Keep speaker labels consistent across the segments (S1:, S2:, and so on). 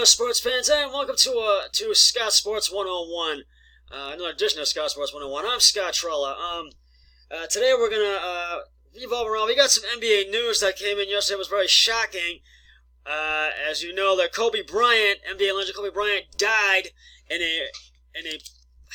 S1: Hello, sports fans, and welcome to Scott Sports 101. Another edition of Scott Sports 101. I'm Scott Trella. Today we're gonna revolve around. We got some NBA news that came in yesterday. It was very shocking. As you know, that Kobe Bryant, NBA legend Kobe Bryant, died in a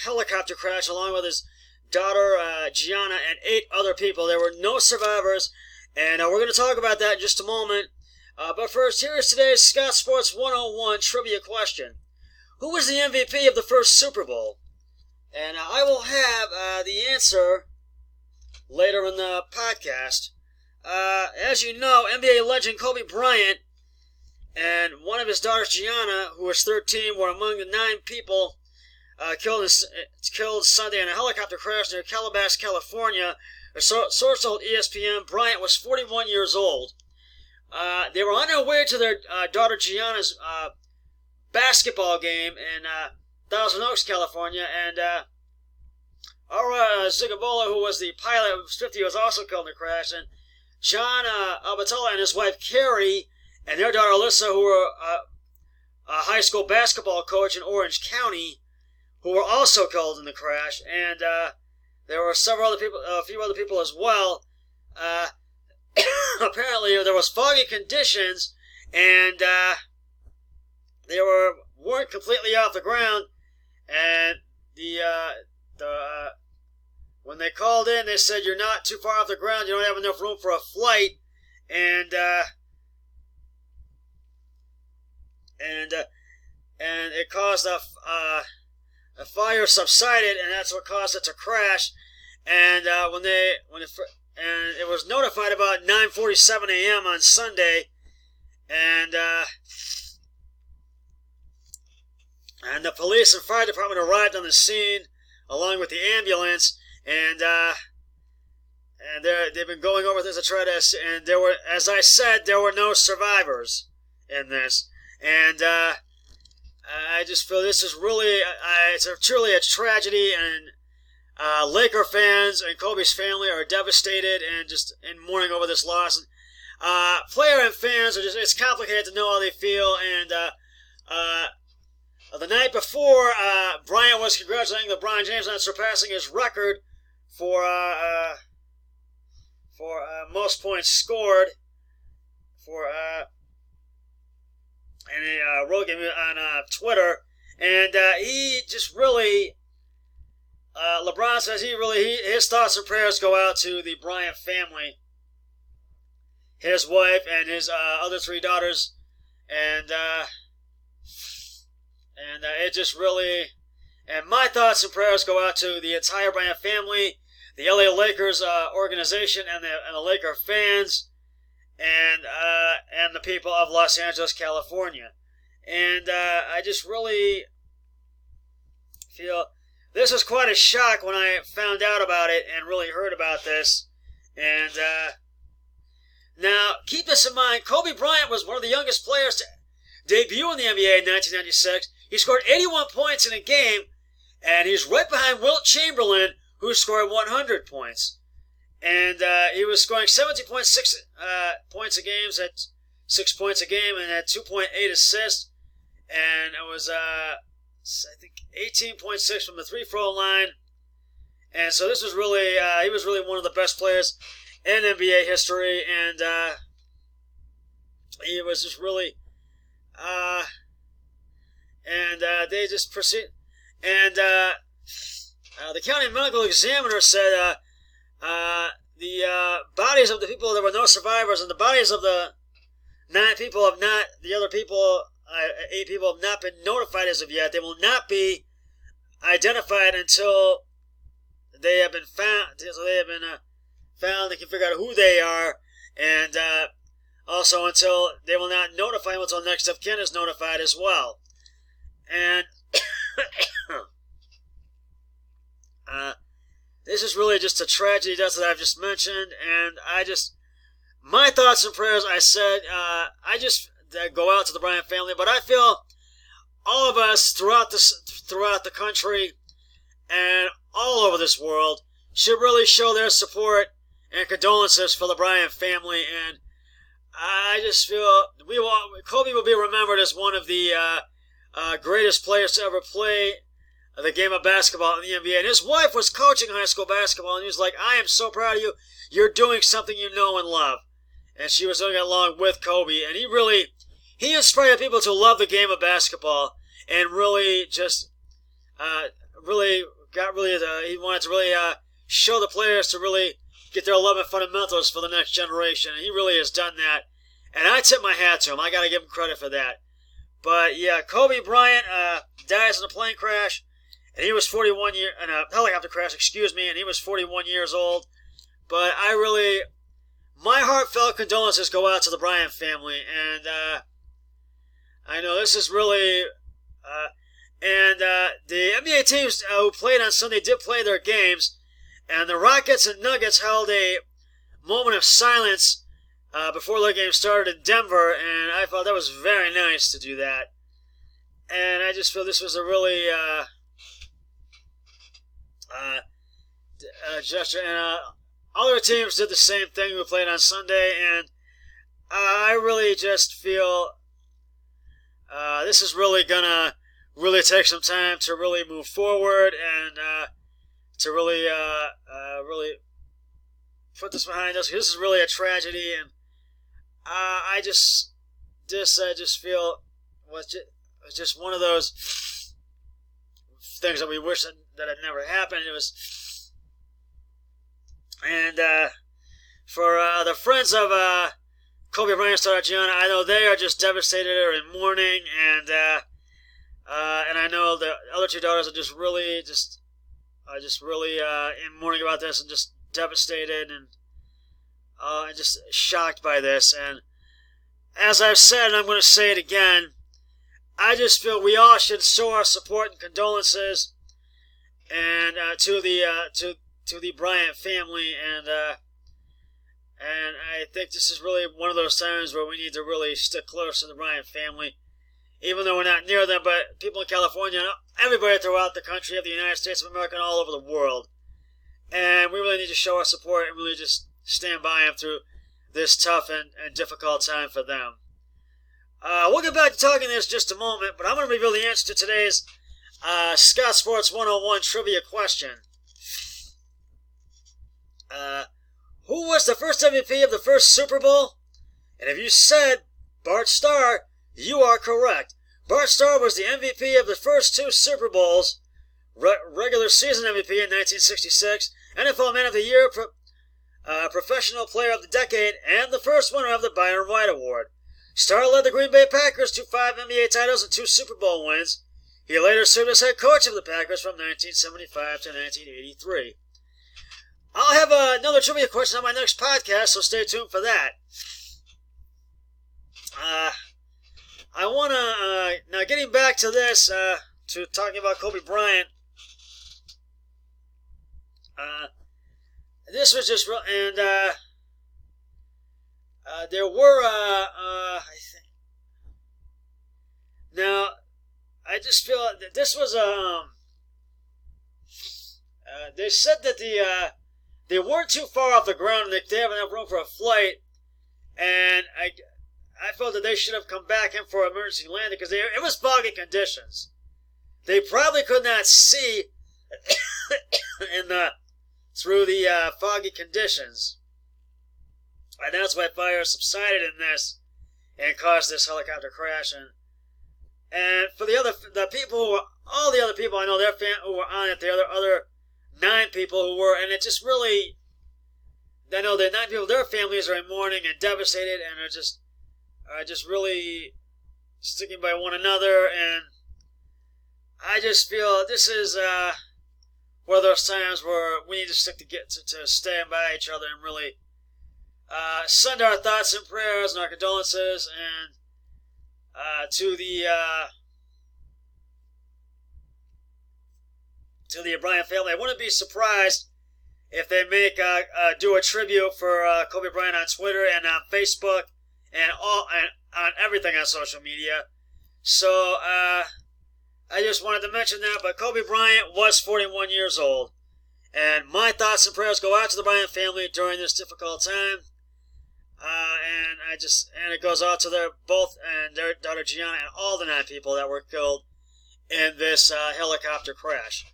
S1: helicopter crash along with his daughter Gianna and 8 other people. There were no survivors, and we're going to talk about that in just a moment. But first, here is today's Scott Sports 101 trivia question. Who was the MVP of the first Super Bowl? And I will have the answer later in the podcast. As you know, NBA legend Kobe Bryant and one of his daughters, Gianna, who was 13, were among the 9 people killed Sunday in a helicopter crash near Calabasas, California. A source told ESPN Bryant was 41 years old. They were on their way to their daughter Gianna's basketball game in Thousand Oaks, California, and Aura Zigavola, who was the pilot, who was 50, was also killed in the crash, and John Albatella and his wife Carrie and their daughter Alyssa, who were a high school basketball coach in Orange County, who were also killed in the crash, and there were a few other people as well. Apparently, there was foggy conditions, and they weren't completely off the ground. And when they called in, they said you're not too far off the ground. You don't have enough room for a flight, and it caused a fire subsided, and that's what caused it to crash. And and it was notified about 9:47 a.m. on Sunday, and the police and fire department arrived on the scene along with the ambulance, and they've been going over this to try to. And there were, as I said, there were no survivors in this, and I just feel this is really it's truly a tragedy, and Laker fans and Kobe's family are devastated and just in mourning over this loss. Player and fans are it's complicated to know how they feel. And the night before, Bryant was congratulating LeBron James on surpassing his record for most points scored in a road game on Twitter. And he just really... LeBron says his thoughts and prayers go out to the Bryant family, his wife and his other 3 daughters, and it just really, and my thoughts and prayers go out to the entire Bryant family, the LA Lakers organization, and the Laker fans, and the people of Los Angeles, California, and I just really feel. This was quite a shock when I found out about it and really heard about this. And now, keep this in mind, Kobe Bryant was one of the youngest players to debut in the NBA in 1996. He scored 81 points in a game, and he's right behind Wilt Chamberlain, who scored 100 points. And he was scoring 17.6 points a game, at 6 points a game, and had 2.8 assists. And it was... I think 18.6 from the 3-throw line, and so this was really he was really one of the best players in NBA history, and he was just really they just proceed, and the county medical examiner said the bodies of the people, there were no survivors, and the bodies of the 9 people have not, the other people. 8 people have not been notified as of yet. They will not be identified until they have been found. They can figure out who they are, and also until they will not notify them until next of kin is notified as well. And this is really just a tragedy that I've just mentioned, and my thoughts and prayers. I said that go out to the Bryant family, but I feel all of us throughout the country and all over this world should really show their support and condolences for the Bryant family. And I just feel Kobe will be remembered as one of the greatest players to ever play the game of basketball in the NBA. And his wife was coaching high school basketball, and he was like, I am so proud of you. You're doing something you know and love. And she was doing it along with Kobe. And he inspired people to love the game of basketball and really just, he wanted to really show the players to really get their love and fundamentals for the next generation. And he really has done that. And I tip my hat to him. I got to give him credit for that. But yeah, Kobe Bryant dies in a plane crash. And he was 41 years, in a helicopter crash, and he was 41 years old. But my heartfelt condolences go out to the Bryant family. And I know this is really, the NBA teams who played on Sunday did play their games. And the Rockets and Nuggets held a moment of silence before their game started in Denver. And I thought that was very nice to do that. And I just feel this was a really gesture. And other teams did the same thing who played on Sunday. And I really just feel this is really going to really take some time to really move forward and to really put this behind us. This is really a tragedy. And I just feel was just one of those things that we wish that had never happened. For the friends of Kobe Bryant, Star Gianna, I know they are just devastated or in mourning, and I know the other two daughters are just really in mourning about this and just devastated and just shocked by this. And as I've said, and I'm going to say it again, I just feel we all should show our support and condolences and to the Bryant family, and I think this is really one of those times where we need to really stick close to the Bryant family, even though we're not near them. But people in California, everybody throughout the country of the United States of America and all over the world, and we really need to show our support and really just stand by them through this tough and difficult time for them. We'll get back to talking this in just a moment, but I'm going to reveal the answer to today's Scott Sports 101 trivia question. Who was the first MVP of the first Super Bowl? And if you said Bart Starr, you are correct. Bart Starr was the MVP of the first two Super Bowls, regular season MVP in 1966, NFL Man of the Year, Professional Player of the Decade, and the first winner of the Byron White Award. Starr led the Green Bay Packers to 5 NBA titles and 2 Super Bowl wins. He later served as head coach of the Packers from 1975 to 1983. I'll have another trivia question on my next podcast, so stay tuned for that. I want to, now getting back to this, to talking about Kobe Bryant, this was just real, and there were, I think, now, I just feel that this was, they said that they weren't too far off the ground, and they have enough room for a flight, and I felt that they should have come back in for emergency landing, because it was foggy conditions. They probably could not see through the foggy conditions. And that's why fire subsided in this and caused this helicopter crash. And for the people, all the other people I know, their who were on it, the other 9 people who were, and it just really, I know the 9 people, their families are in mourning and devastated, and are just really sticking by one another. And I just feel this is one of those times where we need to to stand by each other and really send our thoughts and prayers and our condolences and to the Bryant family. I wouldn't be surprised if they do a tribute for Kobe Bryant on Twitter and on Facebook and on everything on social media. So I just wanted to mention that. But Kobe Bryant was 41 years old, and my thoughts and prayers go out to the Bryant family during this difficult time. And it goes out to their both and their daughter Gianna and all the 9 people that were killed in this helicopter crash.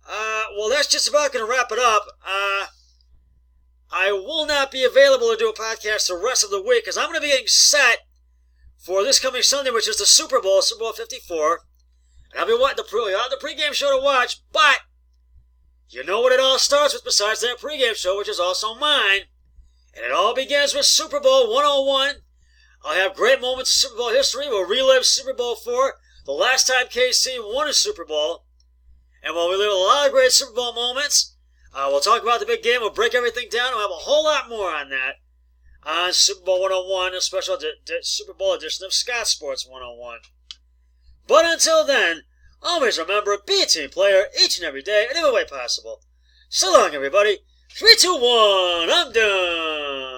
S1: Well, that's just about going to wrap it up. I will not be available to do a podcast the rest of the week because I'm going to be getting set for this coming Sunday, which is the Super Bowl 54. And I'll be wanting the pregame show to watch, but you know what it all starts with besides that pregame show, which is also mine. And it all begins with Super Bowl 101. I'll have great moments of Super Bowl history. We'll relive Super Bowl 4, the last time KC won a Super Bowl. And we'll relive a lot of great Super Bowl moments. We'll talk about the big game. We'll break everything down. We'll have a whole lot more on that on Super Bowl 101, a special Super Bowl edition of Scott Sports 101. But until then, always remember, be a team player each and every day in every way possible. So long, everybody. 3, 2, 1, I'm done.